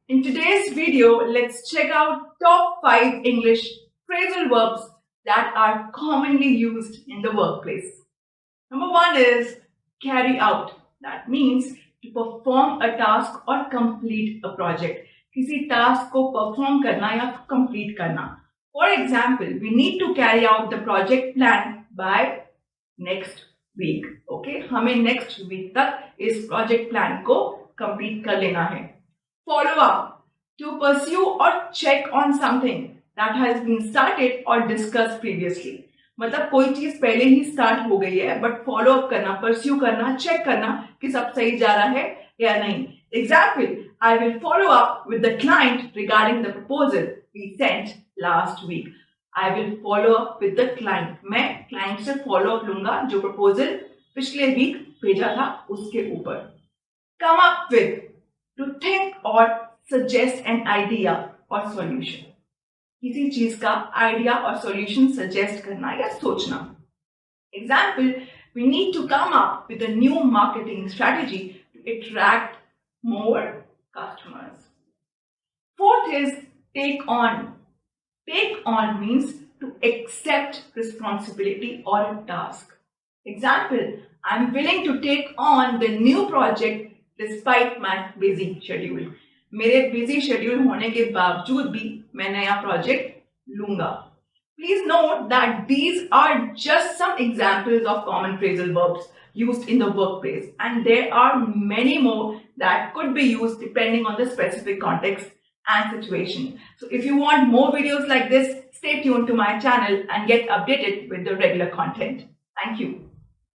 In today's video, let's check out top 5 English phrasal verbs that are commonly used in the workplace. Number 1 is carry out. That means to perform a task or complete a project. किसी task को perform करना या complete करना. For example, we need to carry out the project plan by next week. Okay, हमें next week तक इस project plan को complete कर लेना है. Follow up, to pursue or check on something that has been started or discussed previously. मतलब कोई चीज पहले ही स्टार्ट हो गई है बट फॉलो अप करना, परस्यू करना, चेक करना कि सब सही जा रहा है या नहीं. Example, I will follow up with the client regarding the proposal we sent last week. I will follow up with the client. मैं क्लाइंट से फॉलो अप लूंगा जो प्रपोजल पिछले वीक भेजा था उसके ऊपर. Come up with, to think और सजेस्ट एन आइडिया और सॉल्यूशन. किसी चीज का आइडिया और सॉल्यूशन सजेस्ट करना या सोचना. Example, we need to come up with a new marketing strategy to attract more customers. Fourth is take on. Take on means to accept responsibility और a task. Example, I am willing to take on the new project despite my busy schedule. मेरे busy schedule होने के बावजूद भी मैं नया project लूंगा. Please note that these are just some examples of common phrasal verbs used in the workplace, and there are many more that could be used depending on the specific context and situation. So if you want more videos like this, stay tuned to my channel and get updated with the regular content. Thank you.